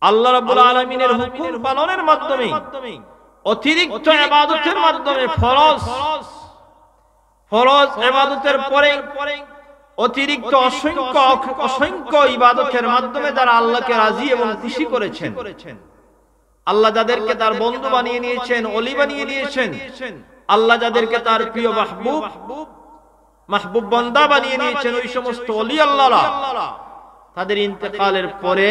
আল্লাহ রাব্বুল আলামিনের হুকুম পালনের মাধ্যমে, অতিরিক্ত ইবাদতের মাধ্যমে, ফরজ ইবাদতের পরে অতিরিক্ত অসংখ্য ইবাদতের মাধ্যমে যারা আল্লাহকে রাজি এবং খুশি করেছেন, আল্লাহ যাদেরকে তার বন্ধু বানিয়ে নিয়েছেন, ওলি বানিয়ে নিয়েছেন, আল্লাহ যাদেরকে তার প্রিয় মাহবুব বান্দা বানিয়ে নিয়েছেন, ওই সমস্ত ওলি আল্লাহরা তাদের ইন্তেকালের পরে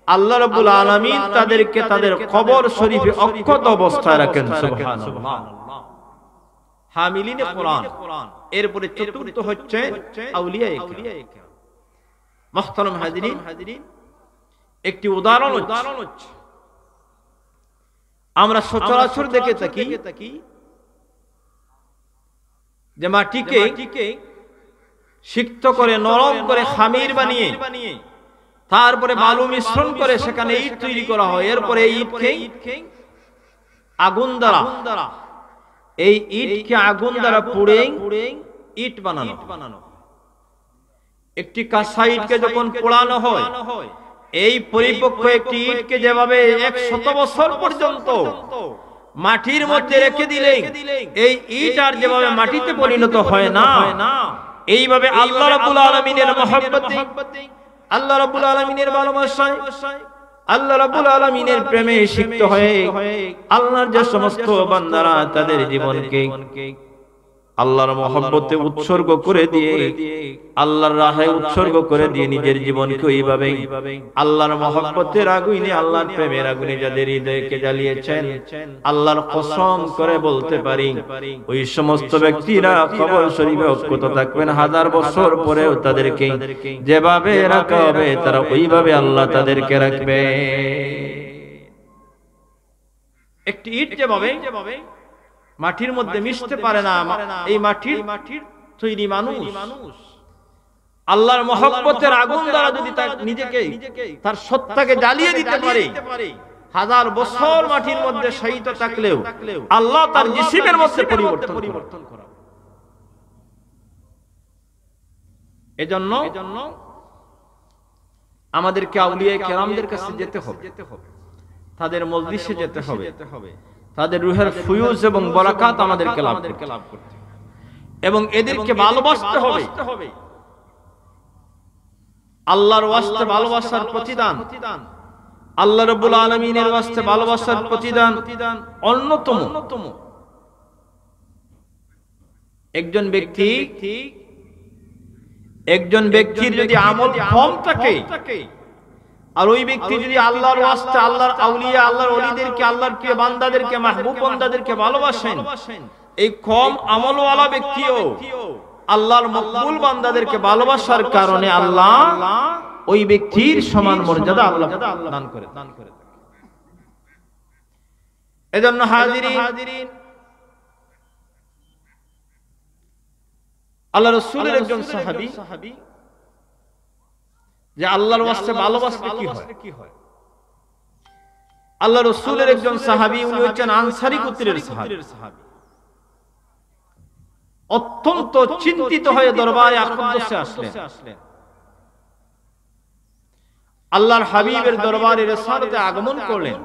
আল্লাহ রাব্বুল আলামিন তাদেরকে তাদের কবর শরীফে অক্ষত অবস্থায় রাখেন। সুবহানাল্লাহ। হামিলিনে কোরআন। এরপরে চতুর্থ হচ্ছে আউলিয়ায়ে কেরাম। মুহতারাম হাজিরিন, একটি উদাহরণ হচ্ছে আমরা সচরাচর দেখে থাকি যে মাটিকে সিক্ত করে, নরম করে, খামির বানিয়ে তারপরে বালু মিশ্রণ করে সেখানে ইট তৈরি করা হয়। এরপরে এই ইটকে আগুন দ্বারা, এই ইটকে আগুন দ্বারা পুড়ে ইট বানানো। একটি কাঁচা ইটকে যখন পোড়ানো হয়, এই পরিপক্ক একটি ইটকে যেভাবে 100 বছর পর্যন্ত মাটির মধ্যে রেখে দিলে এই ইট আর যেভাবে মাটিতে পরিণত হয় না, এইভাবে আল্লাহ রাব্বুল আলামিনের মহব্বতে, আল্লাহ রাব্বুল আলামিনের ভালোবাসায়, আল্লাহ রাব্বুল আলামিনের প্রেমে সিক্ত হয়ে আল্লাহর যে সমস্ত বান্দারা তাদের জীবনকে আল্লাহর মহব্বতে উৎসর্গ করে দিয়ে, আল্লাহর রাহে উৎসর্গ করে দিয়ে নিজের জীবনকে এইভাবে আল্লাহর মহব্বতের আগুনে, আল্লাহর প্রেমের আগুনে যাদের হৃদয়কে জ্বালিয়েছেন, আল্লাহর কসম করে বলতে পারি ওই সমস্ত ব্যক্তিরা কবর শরীফে অক্ষত থাকবেন। 1000 বছর পরেও তাদেরকে যেভাবে রাখা হবে তারা ওইভাবে আল্লাহ তাদেরকে রাখবে। একটি ইট যেভাবে মাটির মধ্যে মিশতে পারে না, এই মাটির তৈরি মানুষ আল্লাহর মহব্বতের আগুন দ্বারা যদি তার নিজেকে, তার সত্তাকে জ্বালিয়ে দিতে পারে, 1000 বছর মাটির মধ্যে শায়িত থাকলেও আল্লাহ তার জিসিমের মধ্যে পরিবর্তন করা। এজন্য আমাদেরকে আউলিয়া কেরামদের কাছে যেতে হবে, তাদের মজলিসে যেতে হবে, তাদের রুহের ফুয়ুজ এবং বরাকাত আমাদেরকে লাভ করতে এবং এদেরকে ভালোবাসতে হবে। আল্লাহর ওয়াস্তে ভালোবাসার প্রতিদান, আল্লাহ রাব্বুল আলামিনের ওয়াস্তে ভালোবাসার প্রতিদান অন্যতম। একজন ব্যক্তির যদি আমল কম থাকে আর ওই ব্যক্তি যদি আল্লাহর ওয়াস্তে, আল্লাহর আউলিয়া, আল্লাহর ওলিদেরকে, আল্লাহর প্রিয় বান্দাদেরকে, মাহবুব বান্দাদেরকে ভালোবাসেন, এই কম আমলওয়ালা ব্যক্তিও আল্লাহর মকবুল বান্দাদেরকে ভালোবাসার কারণে আল্লাহ ওই ব্যক্তির সমান মর্যাদা আল্লাহ দান করে। এজন্য হাজিরিন, আল্লাহ রাসূলের একজন সাহাবী যে আল্লাহর ওয়াস্তে ভালোবাসলে কি হয়, আল্লাহ রাসূলের একজন সাহাবী, উনি হচ্ছেন আনসারী গোত্রের সাহাবী। অত্যন্ত চিন্তিত হয়ে দরবারে আকদসে আসলেন। আল্লাহর হাবিবের দরবারে রিসালাতে আগমন করলেন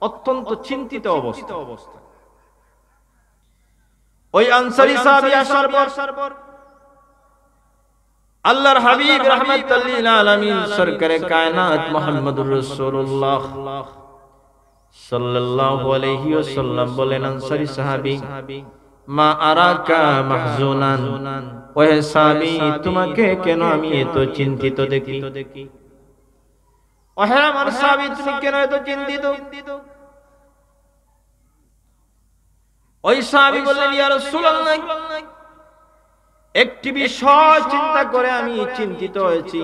অত্যন্ত চিন্তিত অবস্থা। ওই আনসারী সাহাবী আসার পর আল্লাহর হাবিব রাহমাতুল লিল আলামিন সরকারে কায়নাত মুহাম্মদুর রাসূলুল্লাহ সাল্লাল্লাহু আলাইহি ওয়াসাল্লাম বলেন, আনসারী সাহাবী, মা আরাকা মাহজুনান, ওহে সাহাবী তোমাকে কেন আমি এত চিন্তিত দেখি? ওহে আমার সাহাবী তুমি কেন এত চিন্তিত? ওই সাহাবী বললেন, ইয়া রাসূলুল্লাহ, একটি বিষয় চিন্তা করে আমি চিন্তিত হয়েছি।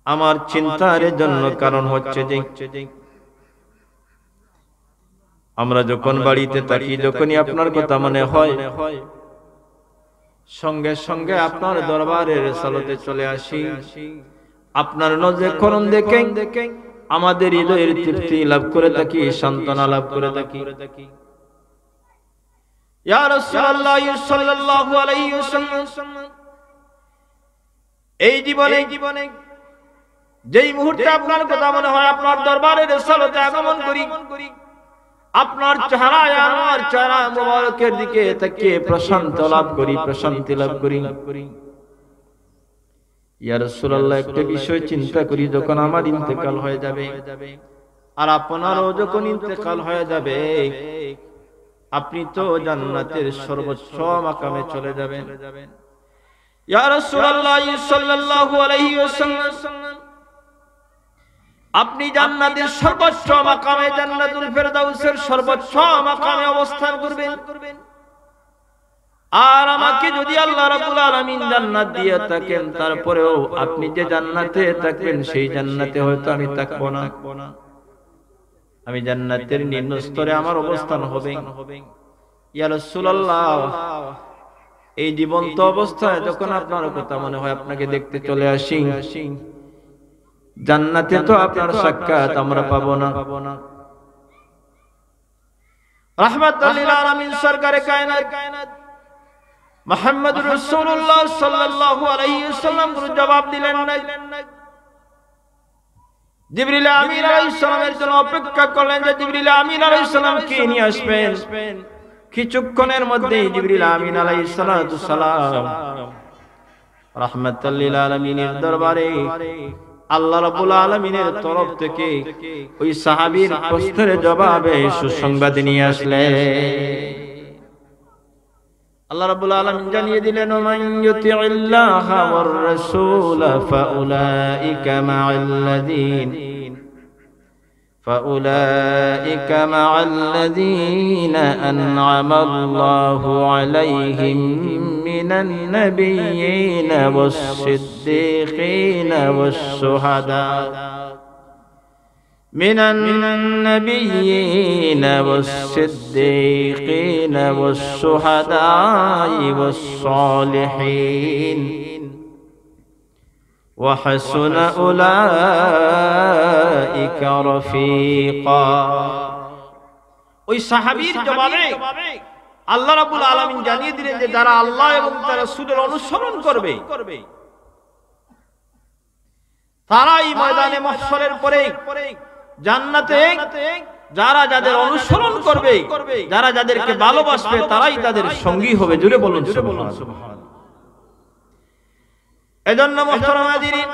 আমার চিন্তার জন্য কারণ হচ্ছে যে আমরা যখন বাড়িতে থাকি, যখনই আপনার কথা মনে হয়, সঙ্গে সঙ্গে আপনার দরবারে রিসালাতে চলে আসি। আপনার নজরে করম দেখে আমাদের হৃদয়ের তৃপ্তি লাভ করে থাকি, সান্ত্বনা লাভ করে থাকি। ইয়া রাসূলুল্লাহ সাল্লাল্লাহু আলাইহি ওয়াসাল্লাম, এই জীবনে যেই মুহূর্তে আপনার কথা মনে হয় আপনার দরবারে রিসালাতে আগমন করি, আপনার চেহারায় আমার চেহারা মুবারকের দিকে তাকিয়ে প্রশান্তি লাভ করি, প্রশান্তি লাভ করি। ইয়া রাসূলুল্লাহ, একটা বিষয় চিন্তা করি, যখন আমার ইন্তেকাল হয়ে যাবে আর আপনারও যখন ইন্তেকাল হয়ে যাবে, আপনি তো জান্নাতের সর্বোচ্চ মাকামে চলে যাবেন। ইয়া রাসূলুল্লাহ সাল্লাল্লাহু আলাইহি ওয়াসাল্লাম, আপনি জান্নাতের সর্বোচ্চ মাকামে জান্নাতুল ফেরদাউসের সর্বোচ্চ মাকামে অবস্থান করবেন, আর আমাকে যদি আল্লাহ রাব্বুল আলামিন জান্নাত দিয়ে থাকেন, তারপরেও আপনি যে জান্নাতে থাকবেন সেই জান্নাতে হয়তো আমি থাকবো না, আমি জান্নাতের নিম্ন স্তরে আমার অবস্থান হবে। ইয়া রাসূলুল্লাহ, এই জীবন্ত অবস্থায় যখন আপনার কথা মনে হয় আপনাকে দেখতে চলে আসি, জান্নাতে তো আপনার সাক্ষাৎ আমরা পাবো না। রাহমাতুল লিল আলামিন সরকারে কায়নাত মুহাম্মদুর রাসূলুল্লাহ সাল্লাল্লাহু আলাইহি ওয়াসাল্লাম জবাব দিলেন না। জিবরিল আমিন আলাইহিস সালামের জন্য অপেক্ষা করলেন যে জিবরিল আমিন আলাইহিস সালাম কে নিয়ে আসবেন। কিছুক্ষণের মধ্যেই জিবরিল আমিন আলাইহিস সালাম রাহমাতুল লিল আলামিনের দরবারে আল্লাহ রাব্বুল আলামিনের তরফ থেকে ওই সাহাবীর প্রশ্নের জবাবে সুসংবাদ নিয়ে আসলেন। আল্লাহ রাব্বুল আলামিন জানিয়ে দিলেন, মান ইউতিইল্লাহা ওয়ার রাসূল ফাউলাইকা মা'আল্লাযীনা আন'আমাল্লাহু আলাইহিম মিনান নাবিয়্যিনা ওয়াস-সিদ্দীকিনা ওয়াস-শুহাদা والشهداء والصالحين وحسن أولئك رفيقا। ওই সাহাবীর জবাবে আল্লাহ রাব্বুল আলামিন জানিয়ে দিলেন যে যারা আল্লাহ এবং তার রাসূলের অনুসরণ করবে তারাই ময়দানে মাহশরের পরে জান্নাতে, যারা যাদের অনুসরণ করবে, যারা যাদেরকে ভালোবাসবে তারাই তাদের সঙ্গী হবে। জুড়ে বলুন সুবহানাল্লাহ। এজন্য মুহতারাম হাজিরিন,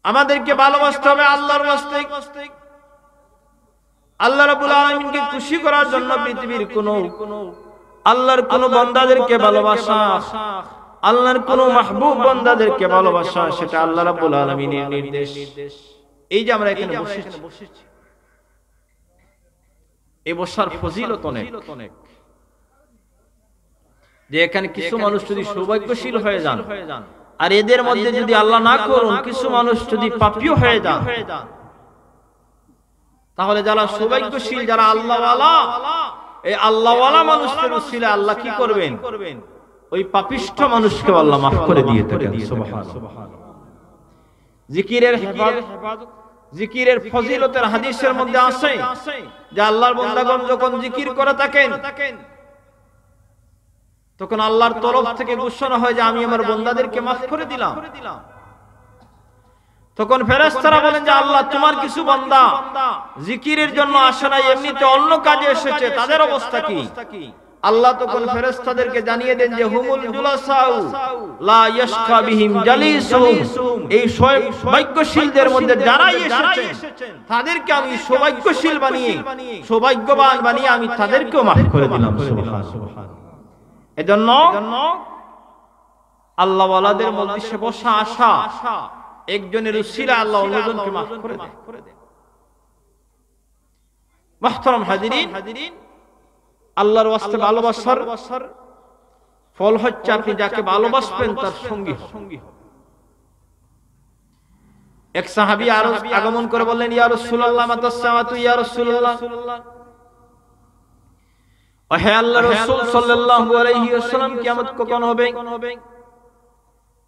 আমাদেরকে ভালোবাসতে হবে আল্লাহর ওয়াস্তে। আল্লাহ রাব্বুল আলামিনকে খুশি করার জন্য পৃথিবীর আল্লাহর কোন বান্দাদেরকে ভালোবাসা, আল্লাহর কোন মাহবুব বান্দাদেরকে ভালোবাসা, সেটা আল্লাহ রাব্বুল আলামিনের নির্দেশ। এই যে আমরা এখানে বসেছি, এই বসার ফজিলত অনেক, যে এখানে কিছু মানুষ যদি সৌভাগ্যশীল হয়ে যান, আর এদের মধ্যে যদি আল্লাহ না করুন কিছু মানুষ যদি পাপীও হয়ে যান, তাহলে যারা সৌভাগ্যশীল, যারা আল্লাহওয়ালা, এই আল্লাহওয়ালা মানুষদের উসিলায় আল্লাহ কি করবেন? ওই পাপিষ্ঠ মানুষকে আল্লাহ মাফ করে দিয়ে থাকেন। সুবহানাল্লাহ। জিকিরের হেফাজত, জিকিরের ফজিলতের হাদিসের মধ্যে আছে যে আল্লাহর বান্দাগণ যখন জিকির করে থাকেন তখন আল্লাহর তরফ থেকে ঘোষণা হয় যে আমি আমার বান্দাদেরকে মাফ করে দিলাম। তখন ফেরেশতারা বলেন যে আল্লাহ, তোমার কিছু বান্দা জিকিরের জন্য আসে না, এমনিতে অন্য কাজে এসেছে, তাদের অবস্থা কি? আল্লাহ তখন ফেরেশতাদেরকে জানিয়ে দেন যে হুমুল জুলাসাউ লা ইয়াশকা বিহিম জালিসুম, এই সৌভাগ্যশীলদের মধ্যে যারাই এসেছেন তাদেরকে আমি সৌভাগ্যশীল বানিয়ে, সৌভাগ্যবান বানিয়ে আমি তাদেরকেও মাফ করে দিলাম। সুবহানাল্লাহ। এজন্য আল্লাহ ওয়ালাদের মজলিসে বসা আসা একজনের উসিলায় আল্লাহ অন্যজনকে মাফ করে দেন। মুহতারাম হাজিরিন, আল্লাহর ওয়াস্তে ভালোবাসার ফল হচ্ছে আপনি যাকে ভালোবাসবেন তার সঙ্গী হবেন। এক সাহাবী আরো আগমন করে বললেন, ইয়া রাসূলুল্লাহ মাতাস সাআতু ইয়া রাসূলুল্লাহ, ও হে আল্লাহর রাসূল সাল্লাল্লাহু আলাইহি ওয়াসাল্লাম, কিয়ামত কখন হবে?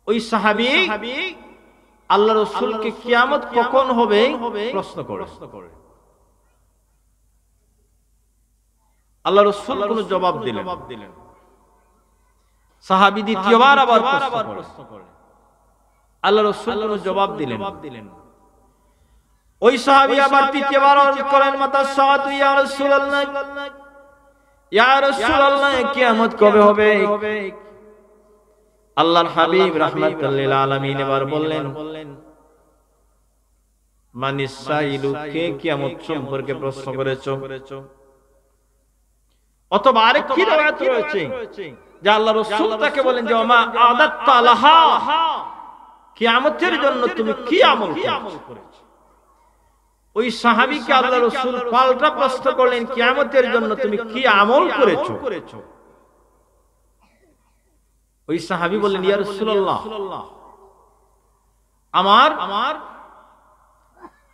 ওই সাহাবী আল্লাহর রাসূলকে কিয়ামত কখন হবে প্রশ্ন করে। আল্লাহ রাসূল কোনো জবাব দিলেন। সাহাবী দ্বিতীয়বার আবার প্রশ্ন করেন। আল্লাহ রাসূল কোনো জবাব দিলেন। ওই সাহাবী আবার তৃতীয়বার আরজ করেন, মাতা সাআতু ইয়া রাসূলুল্লাহ, ইয়া রাসূলুল্লাহ কিয়ামত কবে হবে? আল্লাহর হাবিব রাহমাতুল লিল আলামিন এবার বললেন, মানিস সাইলু, কে কিয়ামত সম্পর্কে প্রশ্ন করেছো? অথবা আরেকটি riwayat রয়েছে যে আল্লাহ রাসূল তাকে বলেন যে মা আদাত্তা লাহা, কিয়ামতের জন্য তুমি কি আমল করেছো? ওই সাহাবীকে আল্লাহ রাসূল পাল্টা প্রশ্ন করলেন, কিয়ামতের জন্য তুমি কি আমল করেছো? ওই সাহাবী বললেন, ইয়া রাসূলুল্লাহ, আমার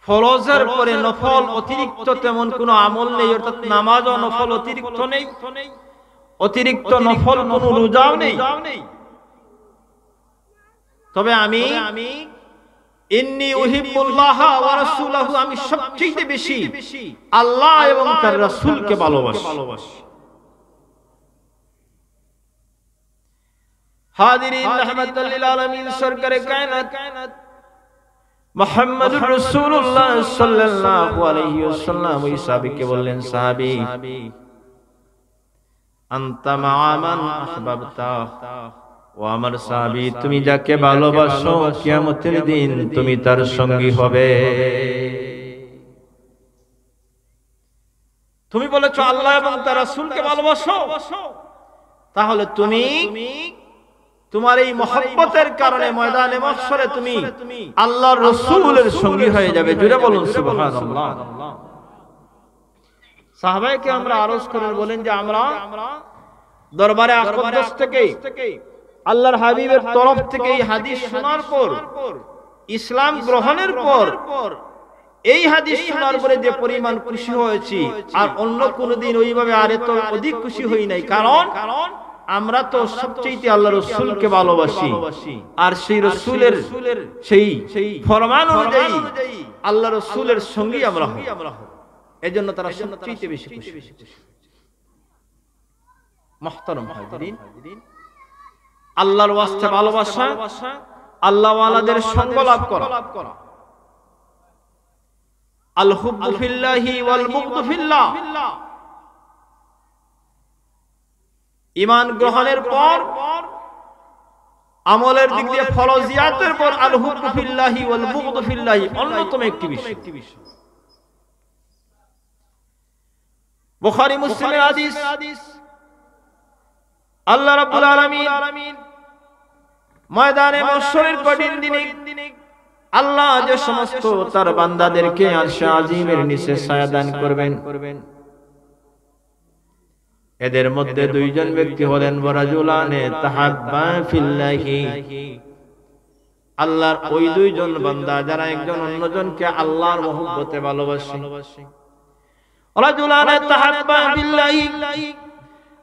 ফরজের পরে নফল অতিরিক্ত তেমন কোনো আমল নেই, অর্থাৎ নামাজও নফল অতিরিক্ত নেই, অতিরিক্ত নফল কোনো রোজাও নেই। তবে আমি ইন্নী উহিব্বুল্লাহ ওয়া রাসূলাহু, আমি সবচেয়ে বেশি আল্লাহ এবং তার রাসূলকে ভালোবাসি। হাজিরিন, রাহমাতুল লিল আলামিন সরকারে কায়নাত মুহাম্মদুর রাসূলুল্লাহ সাল্লাল্লাহু আলাইহি ওয়াসাল্লাম ওই সাহাবীকে বললেন, সাহাবী, আনতা মা'a মান আহবাবতা, ও আমার সাহাবী, তুমি যাকে ভালোবাসো কিয়ামতের দিন তুমি তার সঙ্গী হবে। তুমি বলেছো আল্লাহ এবং তার রাসূলকে ভালোবাসো, তাহলে তুমি তোমার এই মহব্বতের কারণে ময়দানে মাহশরে তুমি আল্লাহর রাসূলের সঙ্গী হয়ে যাবে। জোরে বলুন সুবহানাল্লাহ। সাহাবায়ে আমরা আরজ করেন, বলেন যে আমরা দরবারে আকদাস থেকে আল্লাহর হাবিবের তরফ থেকে এই হাদিস শোনার পর, ইসলাম গ্রহণের পর, এই হাদিস শোনার পরে যে পরিমাণ খুশি হয়েছি, আর অন্য কোনদিন ওইভাবে আর এত অধিক খুশি হই নাই। কারণ আমরা তো সবচেয়ে আল্লাহ রাসূলকে ভালোবাসি, আর সেই রাসূলের সেই ফরমান অনুযায়ী আল্লাহ রাসূলের সঙ্গী আমরা হই। এজন্য তারা সবচেয়ে বেশি খুশি। মুহতারাম হাজিরিন, আল্লাহর ওয়াস্তে ভালোবাসা, আল্লাহ ওয়ালাদের সঙ্গ লাভ করা, আল হুব্বু ফিল্লাহি ওয়াল বুগদু ফিল্লাহ। ঈমান গ্রহণের পর, আমলের দিক দিয়ে ফরজিয়াতের পর আল হুব্বু ফিল্লাহি ওয়াল বুগদু ফিল্লাহি অন্যতম একটি বিষয়। বুখারী মুসলিমের হাদিস, আল্লাহ রাব্বুল আলামিন ময়দানে মাহশরের কঠিন দিনে আল্লাহ যে সমস্ত তার বান্দাদেরকে আরশে আজিমের নিচে ছায়া দান করবেন, এদের মধ্যে দুইজন ব্যক্তি হলেন ওয়ারাজুলানে তাহাব্বা ফিল্লাহি, আল্লাহর ওই দুইজন বান্দা যারা একজন অন্যজনকে আল্লাহর মহব্বতে ভালোবাসে। ওয়ারাজুলানে তাহাব্বা ফিল্লাহি,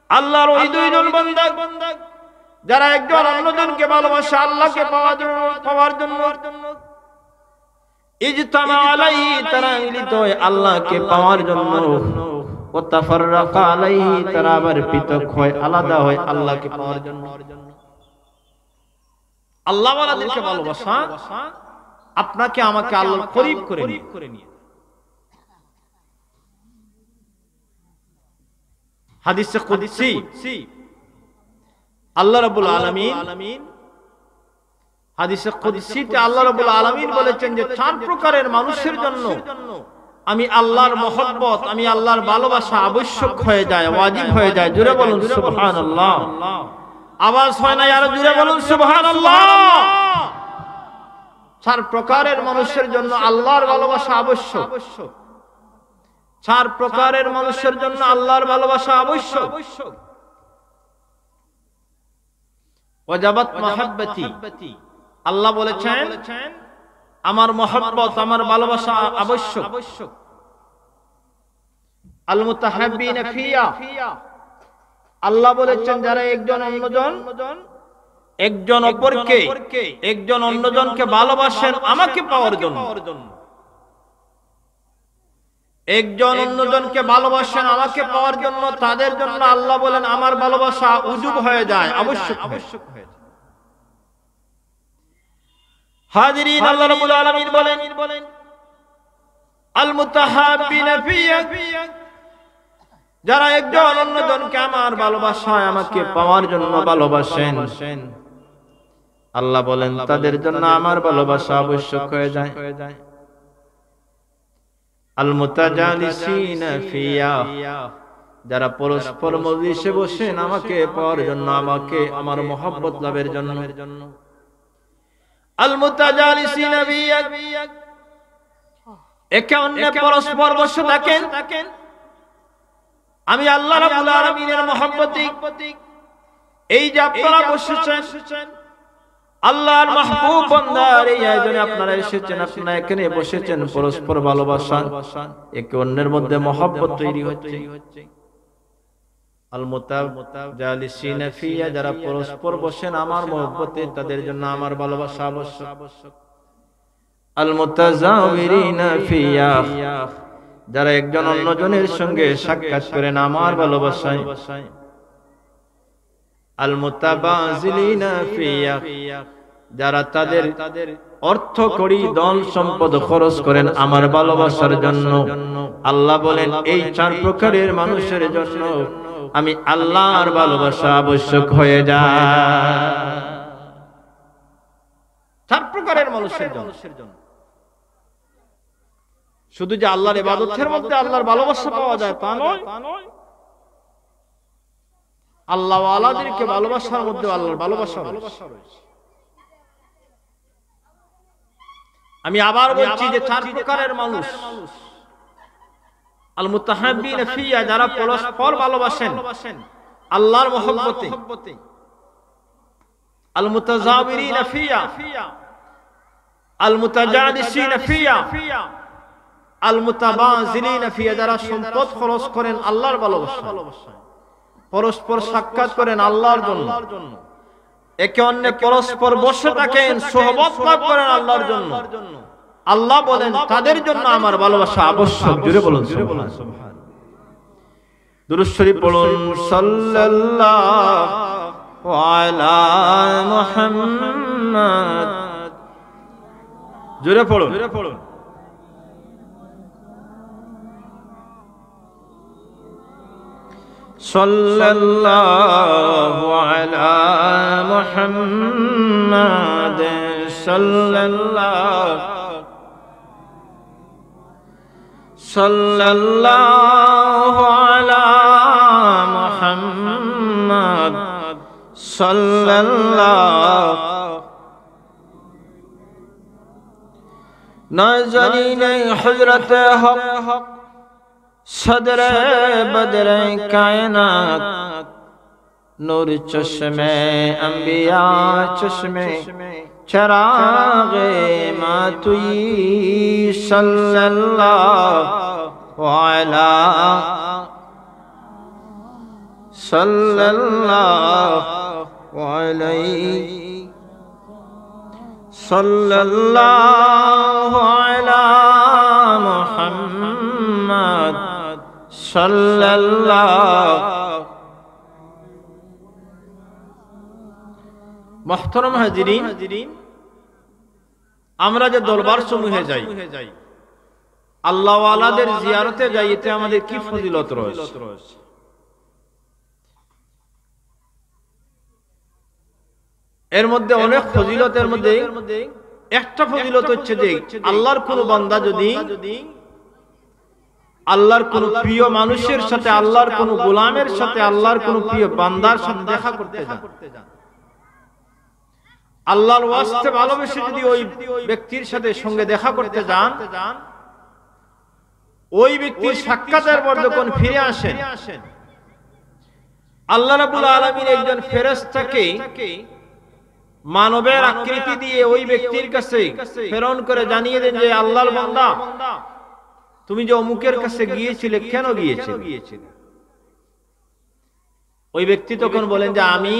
আল্লাহর ওই দুইজন বান্দা যারা একজন অন্যজনকে ভালোবাসে আল্লাহকে পাওয়ার জন্য, ইজতামা আলাইহি, তারা মিলিত হয় আল্লাহকে পাওয়ার জন্য, ও তাফাররাকা আলাইহি, তারা আবার পৃথক হয়, আলাদা হয় আল্লাহকে পাওয়ার জন্য। আল্লাহ ওয়ালাদেরকে ভালোবাসা আপনাকে আমাকে আল্লাহর করিব করে নিয়ে। হাদিসে কুদসি আল্লাহ রাব্বুল আলামিন, হাদিসে কুদসিতে আল্লাহ রাব্বুল আলামিন বলেছেন যে 4 প্রকারের মানুষের জন্য আমি আল্লাহর মহব্বত, আমি আল্লাহর ভালোবাসা আবশ্যক হয়ে যায়, ওয়াজিব হয়ে যায়। জোরে বলুন সুবহানাল্লাহ। আওয়াজ হয় না, আরো জোরে বলুন সুবহানাল্লাহ। 4 প্রকারের মানুষের জন্য আল্লাহর ভালোবাসা আবশ্যক। 4 প্রকারের মানুষের জন্য আল্লাহর ভালোবাসা আবশ্যক। ওয়াজাবাত মাহাব্বতি, আল্লাহ বলেছেন আমার মহব্বত, আমার ভালোবাসা আবশ্যক। আল মুতাহাব্বিনা ফিয়া, আল্লাহ বলেছেন যারা একজন অপরকে, একজন অন্যজনকে ভালোবাসেন আমাকে পাওয়ার জন্য, একজন অন্যজনকে ভালোবাসেন আমাকে পাওয়ার জন্য, তাদের জন্য আল্লাহ বলেন আমার ভালোবাসা উজুব হয়ে যায়, আবশ্যক হয়ে যায়। হাজিরিন, আল্লাহ রাব্বুল আলামিন বলেন আল মুতাহাব্বিনা ফিয়া, যারা একজন অন্যজনকে আমার ভালোবাসায় আমাকে পাওয়ার জন্য ভালোবাসেন, আল্লাহ বলেন তাদের জন্য আমার ভালোবাসা আবশ্যক হয়ে যায়। আল মুতাজালিসিনা ফিয়া, যারা পরস্পর মজলিসে বসেন আমাকে পাওয়ার জন্য, আমাকে আমার মহব্বত লাভের জন্য। আল মুতাজালিসিনা ফিয়া, একে অন্যে পরস্পর বসে থাকেন আমি আল্লাহ রাব্বুল আলামিনের মহব্বতে। এই যে আপনারা বসেছেন আল্লাহর মাহবুব বান্দার এই আয়োজনে আপনারা এসেছেন, আপনারা এখানে বসেছেন, পরস্পর ভালোবাসা, একে অন্যের মধ্যে মহব্বত তৈরি হচ্ছে। আল মুতাজালিসিনা ফিয়া, যারা পরস্পর বসেন আমার মহব্বতে, তাদের জন্য আমার ভালোবাসা আবশ্যক। আল মুতাজাওয়িরিনা ফিয়া, যারা একজন অন্যজনের সঙ্গে সাক্ষাৎ করেন আমার ভালোবাসায়। আল মুতাবাযিলিনা ফিয়া, যারা তাদের অর্থ কড়ি ধন সম্পদ খরচ করেন আমার ভালোবাসার জন্য। আল্লাহ বলেন এই চার প্রকারের মানুষের জন্য আমি আল্লাহর ভালোবাসা আবশ্যক হয়ে যায়। চার প্রকারের মানুষের জন্য। শুধু যে আল্লাহর ইবাদতের মধ্যে আল্লাহর ভালোবাসা পাওয়া যায় তা নয়, আল্লাহ ওয়ালাদেরকে ভালোবাসার মধ্যে আল্লাহর ভালোবাসা রয়েছে। আমি আবার বলছি যে চার প্রকারের মানুষ। আল মুতাহাব্বিনা ফিয়া, যারা পরস্পর ভালোবাসেন আল্লাহর মহব্বতে। আল মুতাজাওয়িরিনা ফিয়া, আল মুতাজালিসিনা ফিয়া, আল মুতাবাযিলিনা ফিয়া, যারা সম্পদ খরচ করেন আল্লাহর ভালোবাসায়, পরস্পর সাক্ষাৎ করেন আল্লাহর জন্য, একে অন্যে পরস্পর বসে থাকেন, সোহবত লাভ করেন আল্লাহর জন্য। আল্লাহ বলেন তাদের জন্য আমার ভালোবাসা আবশ্যক। জোরে বলুন সুবহানাল্লাহ। দুরূদ শরীফ পড়ুন সাল্লাল্লাহু আলা মুহাম্মাদ। জোরে পড়ুন। সাল্লাল্লাহু আলা মুহাম্মাদ, সাল্লাল্লাহু আলা মুহাম্মাদ, সাল্লাল্লাহু নাজরিনে হযরতে হক সদরে বদরে কায়নাত, নূর চশমে अंबिया চশমে চরাগে মাতুই, সাল্লাল্লাহু আলা সাল্লাল্লাহু আলাইহি, সাল্লাল্লাহু আলা মুহাম্মাদ, সাল্লাল্লাহু। মুহতারাম হাজিরিন, আমরা যে দরবার সমূহে যাই, আল্লাহ ওয়ালাদের জিয়ারতে যাই, এতে আমাদের কি ফজিলত রয়েছে? এর মধ্যে অনেক ফজিলতের মধ্যে একটা ফজিলত হচ্ছে যে আল্লাহর কোন বান্দা যদি আল্লাহর কোন প্রিয় মানুষের সাথে, আল্লাহর কোন গোলামের সাথে, আল্লাহর কোন প্রিয় বান্দার সাথে দেখা করতে যান, আল্লাহর ওয়াস্তে ভালোবেসে যদি ওই ব্যক্তির সাথে সঙ্গে দেখা করতে যান, ওই ব্যক্তির সাক্ষাতের পর যখন ফিরে আসেন, আল্লাহ রাব্বুল আলামিন একজন ফেরেশতাকে মানবের আকৃতি দিয়ে ওই ব্যক্তির কাছে প্রেরণ করে জানিয়ে দেন যে আল্লাহর বান্দা, তুমি যে অমুকের কাছে গিয়েছিলে, কেন গিয়েছিলে? ওই ব্যক্তি তখন বলেন যে আমি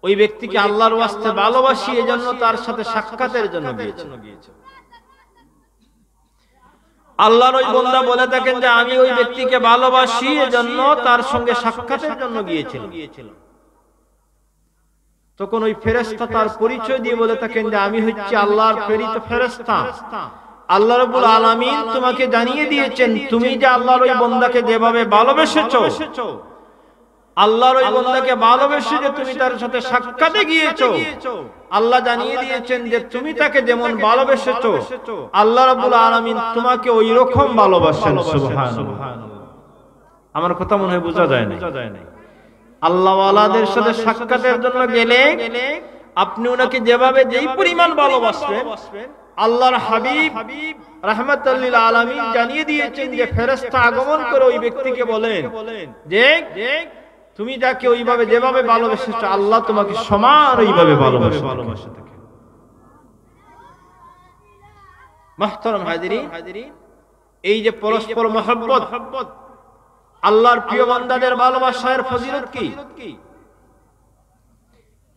ওই ব্যক্তিকে আল্লাহর ওয়াস্তে ভালোবাসি, এজন্য তার সাথে সাক্ষাতের জন্য গিয়েছি। আল্লাহর ওই বান্দা বলে থাকেন যে আমি ওই ব্যক্তিকে ভালোবাসি, এজন্য তার সঙ্গে সাক্ষাতের জন্য গিয়েছিলাম। তখন ওই ফেরেশতা তার পরিচয় দিয়ে বলে থাকেন যে আমি হচ্ছি আল্লাহর প্রেরিত ফেরেশতা। আল্লাহ রাব্বুল আলামিন তোমাকে জানিয়ে দিয়েছেন তুমি যে আল্লাহর ওই বান্দাকে যেভাবে ভালোবেসেছো, আল্লাহর ওই বান্দাকে ভালোবেসে যে তুমি তার সাথে সাক্ষাতে গিয়েছো, আল্লাহ জানিয়ে দিয়েছেন যে তুমি তাকে যেমন ভালোবেসেছো আল্লাহ রাব্বুল আলামিন তোমাকে ওই রকম ভালোবাসেন। সুবহানাল্লাহ। আমার কথা মনে হয় বোঝা যায় না। আল্লাহ ওয়ালাদের সাথে সাক্ষাতের জন্য গেলে আপনি ওনাকে যেভাবে যেই পরিমাণ ভালোবাসবেন, আল্লাহর হাবিব রাহমাতুল লিল আলামিন জানিয়ে দিয়েছেন যে ফেরেশতা আগমন করে ওই ব্যক্তিকে বলেন যে তুমি যাকে ওইভাবে যেভাবে ভালোবেসেছো আল্লাহ তোমাকে সমান ওইভাবে ভালোবাসে থাকে। মুহতারাম হাজিরিন, এই যে পরস্পর মহব্বত, আল্লাহর প্রিয় বান্দাদের ভালোবাসার ফজিলত কি?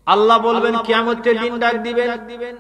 আল্লাহ বলবেন কিয়ামতের দিন ডাক দিবেন